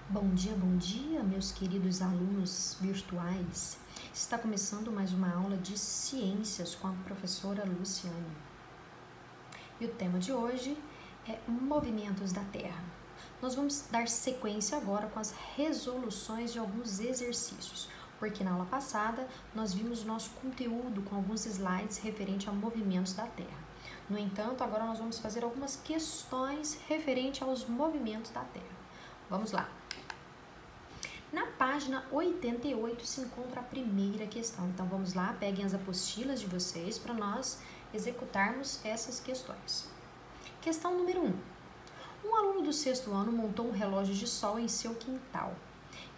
Bom dia, meus queridos alunos virtuais. Está começando mais uma aula de ciências com a professora Luciane. E o tema de hoje é movimentos da Terra. Nós vamos dar sequência agora com as resoluções de alguns exercícios, porque na aula passada nós vimos o nosso conteúdo com alguns slides referente a movimentos da Terra. No entanto, agora nós vamos fazer algumas questões referente aos movimentos da Terra. Vamos lá. Na página 88 se encontra a primeira questão. Então, vamos lá, peguem as apostilas de vocês para nós executarmos essas questões. Questão número 1. Um aluno do 6º ano montou um relógio de sol em seu quintal.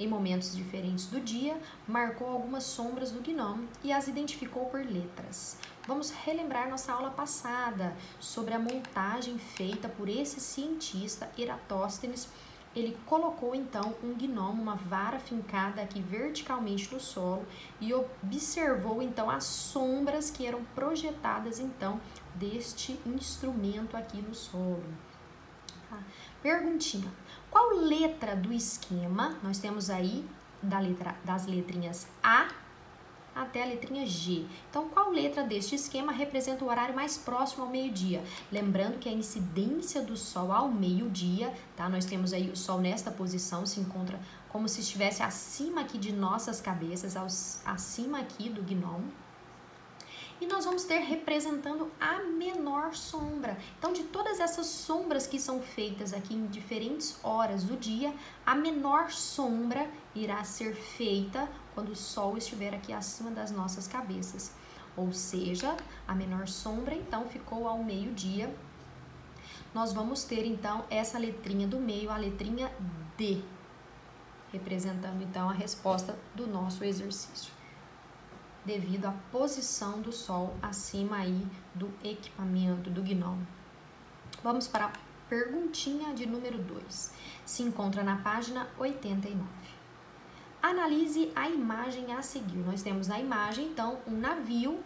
Em momentos diferentes do dia, marcou algumas sombras do gnomo e as identificou por letras. Vamos relembrar nossa aula passada sobre a montagem feita por esse cientista Eratóstenes. Ele colocou então um gnomo, uma vara fincada aqui verticalmente no solo e observou então as sombras que eram projetadas então deste instrumento aqui no solo. Tá? Perguntinha: qual letra do esquema nós temos aí das letrinhas A até a letrinha G? Então, qual letra deste esquema representa o horário mais próximo ao meio-dia? Lembrando que a incidência do Sol ao meio-dia, tá? Nós temos aí o Sol nesta posição, se encontra como se estivesse acima aqui de nossas cabeças, acima aqui do gnomo. E nós vamos ter representando a menor sombra. Então, de todas essas sombras que são feitas aqui em diferentes horas do dia, a menor sombra irá ser feita quando o Sol estiver aqui acima das nossas cabeças. Ou seja, a menor sombra, então, ficou ao meio-dia. Nós vamos ter, então, essa letrinha do meio, a letrinha D, representando, então, a resposta do nosso exercício, devido à posição do Sol acima aí do equipamento do gnomo. Vamos para a perguntinha de número 2. Se encontra na página 89. Analise a imagem a seguir. Nós temos na imagem, então, um navio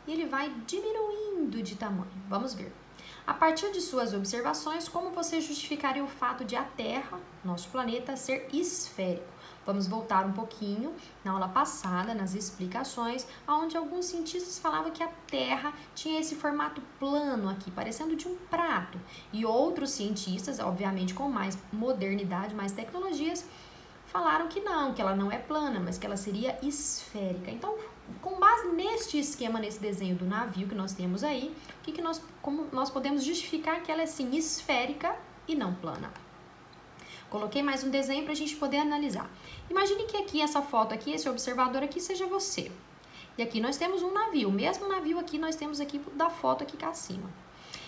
e ele vai diminuindo de tamanho. Vamos ver. A partir de suas observações, como você justificaria o fato de a Terra, nosso planeta, ser esférico? Vamos voltar um pouquinho na aula passada, nas explicações, onde alguns cientistas falavam que a Terra tinha esse formato plano aqui, parecendo de um prato. E outros cientistas, obviamente com mais modernidade, mais tecnologias, falaram que ela não é plana, mas que ela seria esférica. Então, com base neste esquema, nesse desenho do navio que nós temos aí, como nós podemos justificar que ela é sim esférica e não plana? Coloquei mais um desenho para a gente poder analisar. Imagine que aqui, essa foto aqui, esse observador aqui seja você. E aqui nós temos um navio, o mesmo navio aqui nós temos aqui da foto aqui cá acima.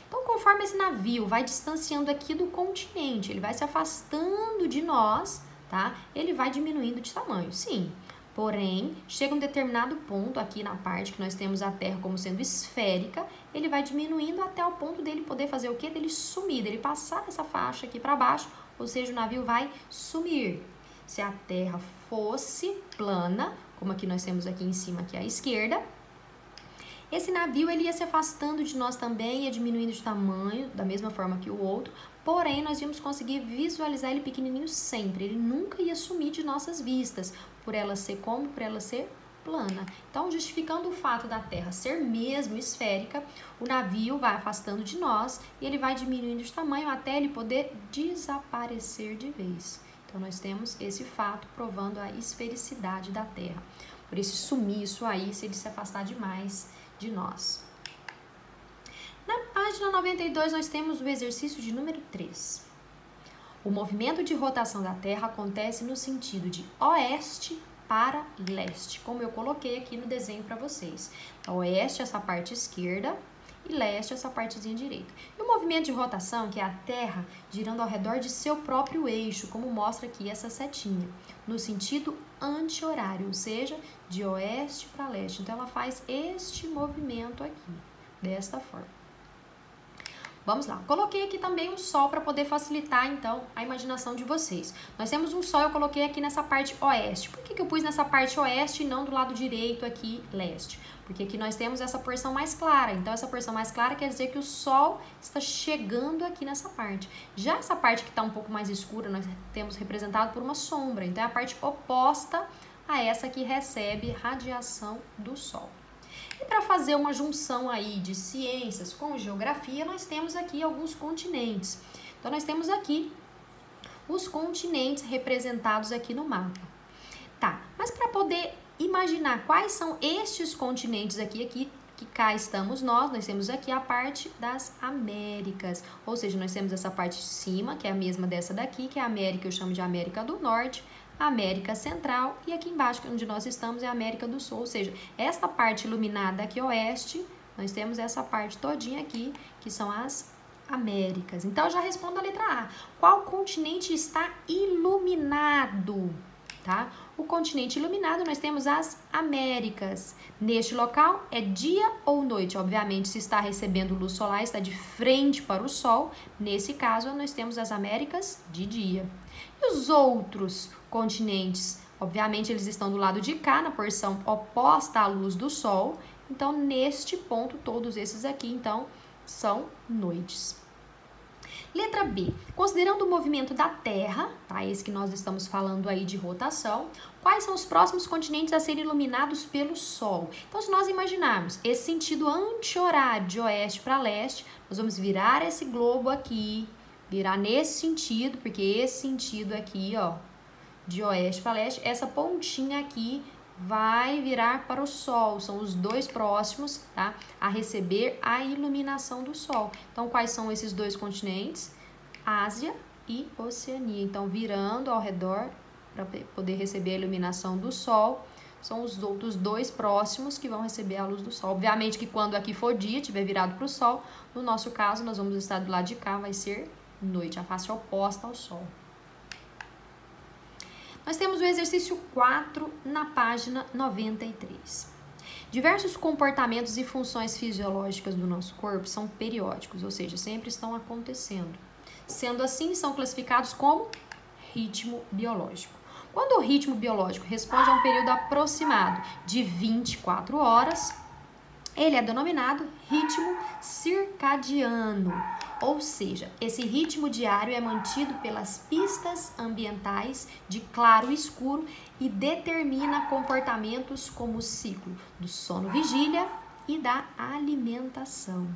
Então, conforme esse navio vai distanciando aqui do continente, ele vai se afastando de nós, tá? Ele vai diminuindo de tamanho, sim. Porém, chega um determinado ponto aqui na parte que nós temos a Terra como sendo esférica, ele vai diminuindo até o ponto dele poder fazer o quê? Dele sumir, dele passar essa faixa aqui para baixo, ou seja, o navio vai sumir. Se a Terra fosse plana, como aqui nós temos aqui em cima, aqui à esquerda, esse navio ele ia se afastando de nós também, ia diminuindo de tamanho, da mesma forma que o outro, porém nós íamos conseguir visualizar ele pequenininho sempre, ele nunca ia sumir de nossas vistas, por ela ser como? Por ela ser plana. Então, justificando o fato da Terra ser mesmo esférica, o navio vai afastando de nós e ele vai diminuindo de tamanho até ele poder desaparecer de vez. Então, nós temos esse fato provando a esfericidade da Terra. Por esse sumiço aí, se ele se afastar demais de nós. Na página 92, nós temos o exercício de número 3. O movimento de rotação da Terra acontece no sentido de oeste para leste, como eu coloquei aqui no desenho para vocês. Oeste, essa parte esquerda, e leste, essa partezinha direita. E o movimento de rotação, que é a Terra girando ao redor de seu próprio eixo, como mostra aqui essa setinha, no sentido anti-horário, ou seja, de oeste para leste. Então, ela faz este movimento aqui, desta forma. Vamos lá, coloquei aqui também um sol para poder facilitar, então, a imaginação de vocês. Nós temos um sol, eu coloquei aqui nessa parte oeste. Por que eu pus nessa parte oeste e não do lado direito aqui, leste? Porque aqui nós temos essa porção mais clara. Então, essa porção mais clara quer dizer que o sol está chegando aqui nessa parte. Já essa parte que está um pouco mais escura, nós temos representado por uma sombra. Então, é a parte oposta a essa que recebe radiação do sol. E para fazer uma junção aí de ciências com geografia, nós temos aqui alguns continentes. Então, nós temos aqui os continentes representados aqui no mapa. Tá, mas para poder imaginar quais são estes continentes aqui que cá estamos nós temos aqui a parte das Américas. Ou seja, nós temos essa parte de cima, que é a mesma dessa daqui, que é a América, eu chamo de América do Norte, América Central, e aqui embaixo, onde nós estamos, é a América do Sul, ou seja, esta parte iluminada aqui oeste, nós temos essa parte todinha aqui, que são as Américas. Então, eu já respondo a letra A. Qual continente está iluminado? Tá? O continente iluminado, nós temos as Américas. Neste local, é dia ou noite? Obviamente, se está recebendo luz solar, está de frente para o sol. Nesse caso, nós temos as Américas de dia. E os outros continentes? Obviamente, eles estão do lado de cá, na porção oposta à luz do sol. Então, neste ponto, todos esses aqui, então, são noites. Letra B. Considerando o movimento da Terra, tá? Esse que nós estamos falando aí de rotação, quais são os próximos continentes a serem iluminados pelo Sol? Então, se nós imaginarmos esse sentido anti-horário de oeste para leste, nós vamos virar esse globo aqui, virar nesse sentido, porque esse sentido aqui, ó, de oeste para leste, essa pontinha aqui vai virar para o Sol, são os dois próximos, tá, a receber a iluminação do Sol. Então, quais são esses dois continentes? Ásia e Oceania. Então, virando ao redor para poder receber a iluminação do Sol, são os outros dois próximos que vão receber a luz do Sol. Obviamente que quando aqui for dia, tiver virado para o Sol, no nosso caso, nós vamos estar do lado de cá, vai ser noite, a face oposta ao Sol. Nós temos o exercício 4 na página 93. Diversos comportamentos e funções fisiológicas do nosso corpo são periódicos, ou seja, sempre estão acontecendo. Sendo assim, são classificados como ritmo biológico. Quando o ritmo biológico responde a um período aproximado de 24 horas, ele é denominado ritmo circadiano, ou seja, esse ritmo diário é mantido pelas pistas ambientais de claro e escuro e determina comportamentos como o ciclo do sono-vigília e da alimentação.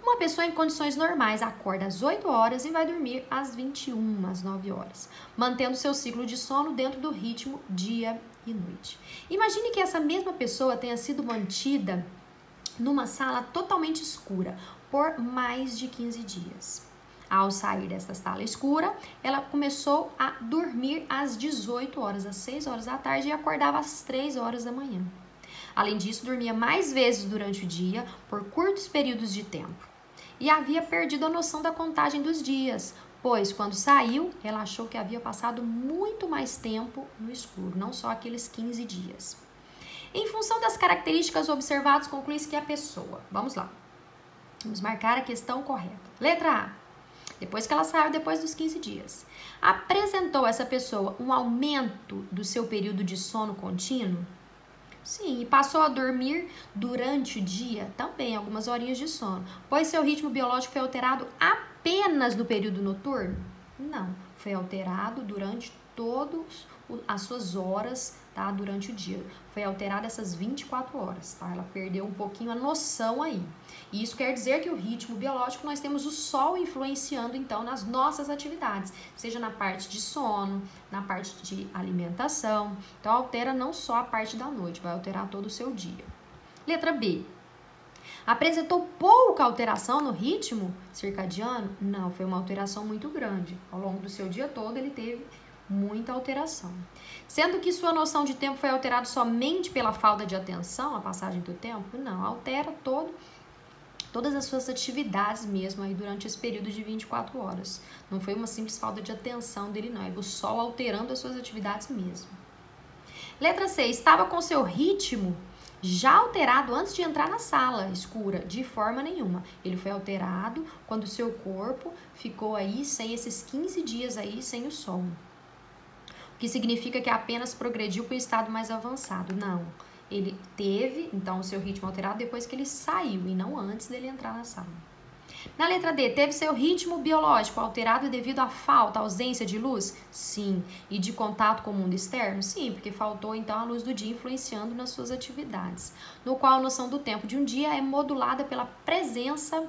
Uma pessoa em condições normais acorda às 8 horas e vai dormir às 21, às 9 horas, mantendo seu ciclo de sono dentro do ritmo dia e noite. Imagine que essa mesma pessoa tenha sido mantida numa sala totalmente escura por mais de 15 dias. Ao sair dessa sala escura, ela começou a dormir às 18 horas, às 6 horas da tarde, e acordava às 3 horas da manhã. Além disso, dormia mais vezes durante o dia, por curtos períodos de tempo. E havia perdido a noção da contagem dos dias, pois quando saiu, ela achou que havia passado muito mais tempo no escuro, não só aqueles 15 dias. Em função das características observadas, conclui-se que a pessoa... Vamos lá. Vamos marcar a questão correta. Letra A. Depois que ela saiu, depois dos 15 dias. Apresentou essa pessoa um aumento do seu período de sono contínuo? Sim. E passou a dormir durante o dia? Também, algumas horinhas de sono. Pois seu ritmo biológico foi alterado apenas no período noturno? Não. Foi alterado durante todas as suas horas, tá? Durante o dia. Foi alterada essas 24 horas, tá? Ela perdeu um pouquinho a noção aí. E isso quer dizer que o ritmo biológico, nós temos o sol influenciando, então, nas nossas atividades. Seja na parte de sono, na parte de alimentação. Então, altera não só a parte da noite, vai alterar todo o seu dia. Letra B. Apresentou pouca alteração no ritmo circadiano? Não, foi uma alteração muito grande. Ao longo do seu dia todo, ele teve muita alteração. Sendo que sua noção de tempo foi alterada somente pela falta de atenção, a passagem do tempo? Não, altera todas as suas atividades mesmo aí durante esse período de 24 horas. Não foi uma simples falta de atenção dele, não. É o sol alterando as suas atividades mesmo. Letra C. Estava com seu ritmo já alterado antes de entrar na sala escura, de forma nenhuma. Ele foi alterado quando o seu corpo ficou aí sem esses 15 dias aí sem o sol. O que significa que apenas progrediu para o estado mais avançado. Não. Ele teve, então, o seu ritmo alterado depois que ele saiu e não antes dele entrar na sala. Na letra D, teve seu ritmo biológico alterado devido à falta, à ausência de luz? Sim. E de contato com o mundo externo? Sim, porque faltou, então, a luz do dia influenciando nas suas atividades. No qual a noção do tempo de um dia é modulada pela presença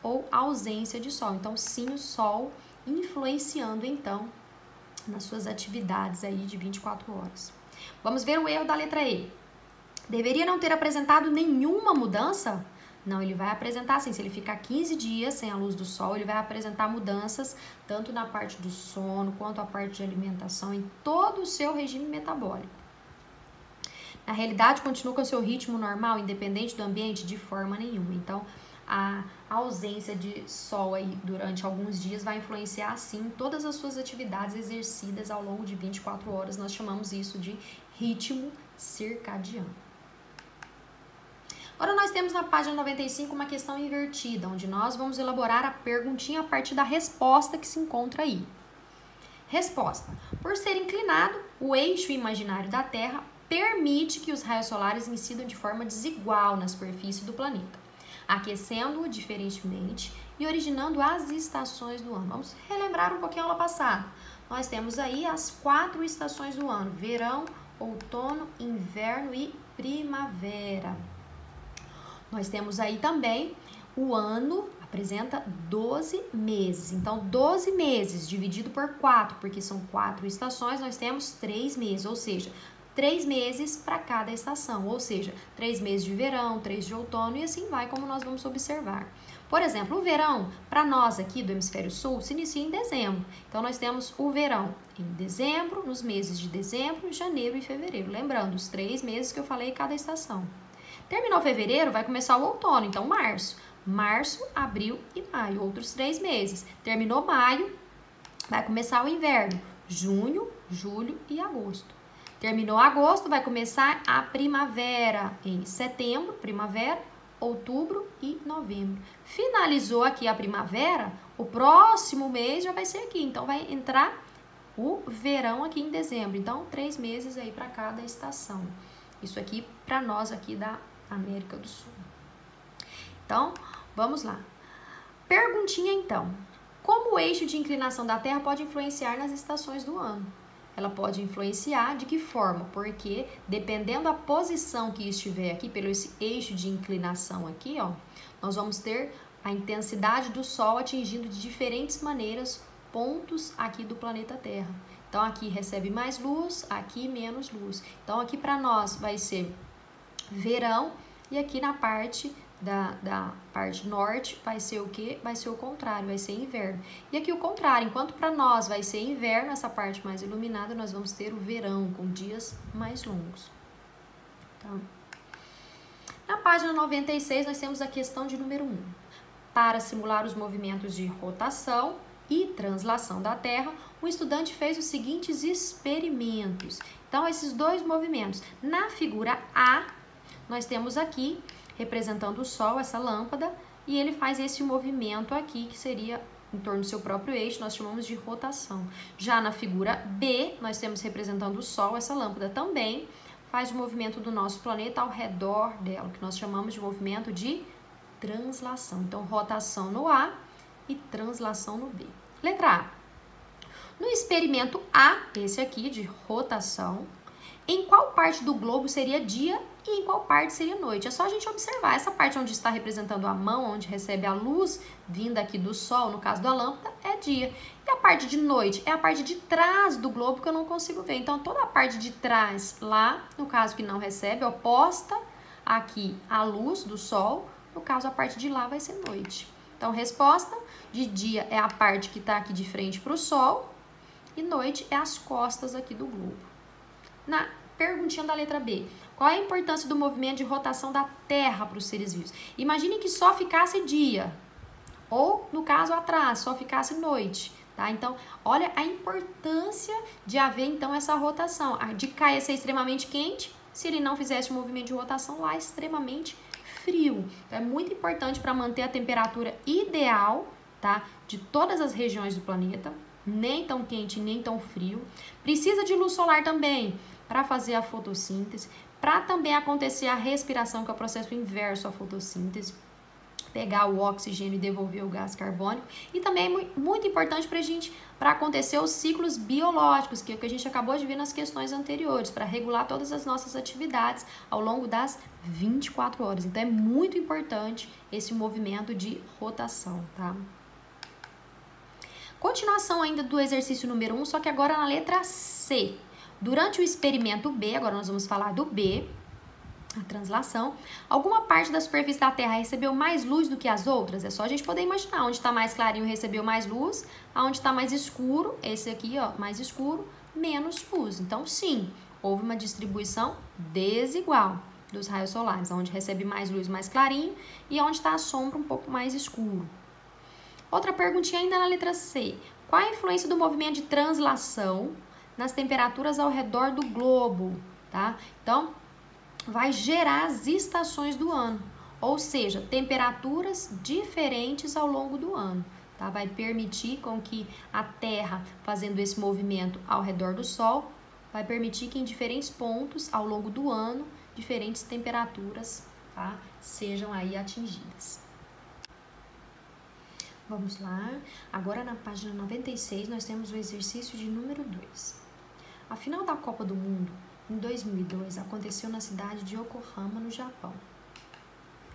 ou ausência de sol. Então, sim, o sol influenciando, então, nas suas atividades aí de 24 horas. Vamos ver o erro da letra E. Deveria não ter apresentado nenhuma mudança? Não, ele vai apresentar sim. Se ele ficar 15 dias sem a luz do sol, ele vai apresentar mudanças tanto na parte do sono quanto a parte de alimentação, em todo o seu regime metabólico. Na realidade, continua com o seu ritmo normal, independente do ambiente, de forma nenhuma. Então, a ausência de sol aí durante alguns dias vai influenciar, sim, todas as suas atividades exercidas ao longo de 24 horas. Nós chamamos isso de ritmo circadiano. Agora nós temos na página 95 uma questão invertida, onde nós vamos elaborar a perguntinha a partir da resposta que se encontra aí. Resposta. Por ser inclinado, o eixo imaginário da Terra permite que os raios solares incidam de forma desigual na superfície do planeta, aquecendo-o diferentemente e originando as estações do ano. Vamos relembrar um pouquinho a aula passada. Nós temos aí as 4 estações do ano: verão, outono, inverno e primavera. Nós temos aí também o ano, apresenta 12 meses. Então, 12 meses dividido por 4, porque são 4 estações, nós temos 3 meses, ou seja, 3 meses para cada estação, ou seja, 3 meses de verão, 3 de outono e assim vai, como nós vamos observar. Por exemplo, o verão, para nós aqui do hemisfério sul, se inicia em dezembro. Então, nós temos o verão em dezembro, nos meses de dezembro, janeiro e fevereiro. Lembrando, os 3 meses que eu falei cada estação. Terminou fevereiro, vai começar o outono, então março. Março, abril e maio, outros 3 meses. Terminou maio, vai começar o inverno. Junho, julho e agosto. Terminou agosto, vai começar a primavera em setembro, primavera, outubro e novembro. Finalizou aqui a primavera, o próximo mês já vai ser aqui. Então, vai entrar o verão aqui em dezembro. Então, 3 meses aí para cada estação. Isso aqui para nós aqui da América do Sul. Então, vamos lá. Perguntinha então. Como o eixo de inclinação da Terra pode influenciar nas estações do ano? Ela pode influenciar de que forma? Porque dependendo da posição que estiver aqui, pelo esse eixo de inclinação aqui, ó, nós vamos ter a intensidade do Sol atingindo de diferentes maneiras pontos aqui do planeta Terra. Então, aqui recebe mais luz, aqui menos luz. Então, aqui para nós vai ser verão e aqui na parte da parte norte vai ser o que? Vai ser o contrário, vai ser inverno. E aqui o contrário, enquanto para nós vai ser inverno, essa parte mais iluminada, nós vamos ter o verão com dias mais longos. Então, na página 96 nós temos a questão de número 1. Para simular os movimentos de rotação e translação da Terra, o estudante fez os seguintes experimentos. Então, esses 2 movimentos. Na figura A, nós temos aqui, representando o Sol, essa lâmpada, e ele faz esse movimento aqui, que seria em torno do seu próprio eixo, nós chamamos de rotação. Já na figura B, nós temos representando o Sol, essa lâmpada também faz o movimento do nosso planeta ao redor dela, que nós chamamos de movimento de translação. Então, rotação no A e translação no B. Letra A. No experimento A, esse aqui de rotação, em qual parte do globo seria dia e em qual parte seria noite? É só a gente observar. Essa parte onde está representando a mão, onde recebe a luz vinda aqui do Sol, no caso da lâmpada, é dia. E a parte de noite é a parte de trás do globo que eu não consigo ver. Então, toda a parte de trás lá, no caso que não recebe, oposta aqui à luz do Sol, no caso a parte de lá vai ser noite. Então, resposta de dia é a parte que está aqui de frente para o Sol e noite é as costas aqui do globo. Na perguntinha da letra B, qual é a importância do movimento de rotação da Terra para os seres vivos? Imagine que só ficasse dia, ou no caso atrás, só ficasse noite, tá? Então, olha a importância de haver então essa rotação. De cá ia ser extremamente quente, Se ele não fizesse o movimento de rotação lá, é extremamente frio. Então, é muito importante para manter a temperatura ideal, tá? De todas as regiões do planeta, nem tão quente, nem tão frio. Precisa de luz solar também para fazer a fotossíntese, para também acontecer a respiração, que é o processo inverso à fotossíntese, pegar o oxigênio e devolver o gás carbônico. E também é muito importante para acontecer os ciclos biológicos, que é o que a gente acabou de ver nas questões anteriores, para regular todas as nossas atividades ao longo das 24 horas. Então é muito importante esse movimento de rotação, tá? Continuação ainda do exercício número 1, só que agora na letra C. Durante o experimento B, agora nós vamos falar do B, a translação, alguma parte da superfície da Terra recebeu mais luz do que as outras? É só a gente poder imaginar, onde está mais clarinho recebeu mais luz, aonde está mais escuro, esse aqui, ó, mais escuro, menos luz. Então, sim, houve uma distribuição desigual dos raios solares, onde recebe mais luz mais clarinho e onde está a sombra um pouco mais escuro. Outra perguntinha ainda na letra C. Qual a influência do movimento de translação nas temperaturas ao redor do globo, tá? Então, vai gerar as estações do ano, ou seja, temperaturas diferentes ao longo do ano, tá? Vai permitir com que a Terra, fazendo esse movimento ao redor do Sol, vai permitir que em diferentes pontos ao longo do ano, diferentes temperaturas, tá, sejam aí atingidas. Vamos lá, agora na página 96 nós temos o exercício de número 2. A final da Copa do Mundo em 2002 aconteceu na cidade de Yokohama, no Japão.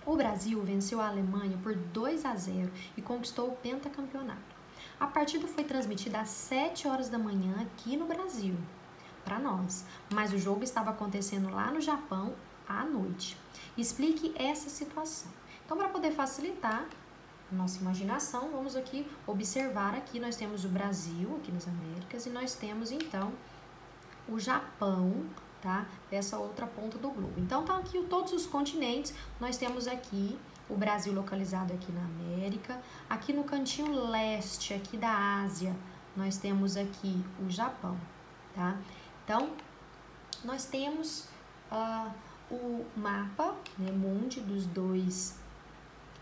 O Brasil venceu a Alemanha por 2-0 e conquistou o pentacampeonato. A partida foi transmitida às 7 horas da manhã aqui no Brasil, para nós, mas o jogo estava acontecendo lá no Japão à noite. Explique essa situação. Então, para poder facilitar nossa imaginação, vamos aqui observar, aqui nós temos o Brasil, aqui nas Américas, e nós temos então o Japão, tá? Dessa outra ponta do globo. Então, tá aqui todos os continentes, nós temos aqui o Brasil localizado aqui na América, aqui no cantinho leste, aqui da Ásia, nós temos aqui o Japão, tá? Então, nós temos o mapa, né, mundi dos dois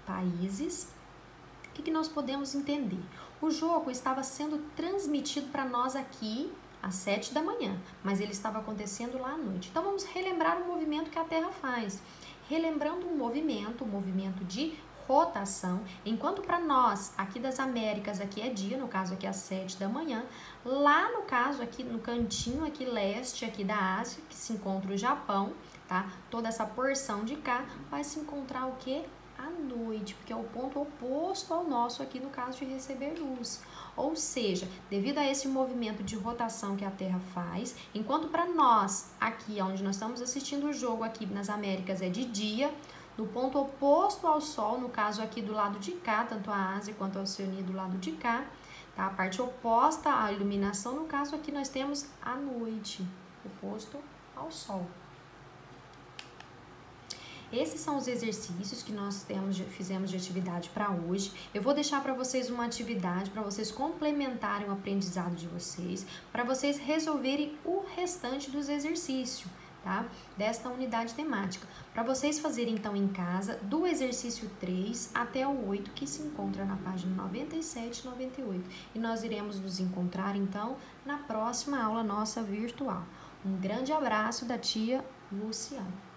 países. O que nós podemos entender? O jogo estava sendo transmitido para nós aqui às 7 da manhã, mas ele estava acontecendo lá à noite. Então, vamos relembrar o movimento que a Terra faz. Relembrando o movimento de rotação, enquanto para nós, aqui das Américas, aqui é dia, no caso aqui às 7 da manhã, lá no caso aqui no cantinho aqui leste, aqui da Ásia, que se encontra o Japão, tá? Toda essa porção de cá vai se encontrar o quê? À noite, porque é o ponto oposto ao nosso aqui no caso de receber luz. Ou seja, devido a esse movimento de rotação que a Terra faz, enquanto para nós, aqui onde nós estamos assistindo o jogo aqui nas Américas é de dia, no ponto oposto ao Sol, no caso aqui do lado de cá, tanto a Ásia quanto a Oceania do lado de cá, tá? A parte oposta à iluminação, no caso aqui nós temos a noite, oposto ao Sol. Esses são os exercícios que nós fizemos de atividade para hoje. Eu vou deixar para vocês uma atividade para vocês complementarem o aprendizado de vocês, para vocês resolverem o restante dos exercícios, tá? Desta unidade temática. Para vocês fazerem então em casa, do exercício 3 até o 8, que se encontra na página 97 e 98. E nós iremos nos encontrar então na próxima aula nossa virtual. Um grande abraço da tia Luciana.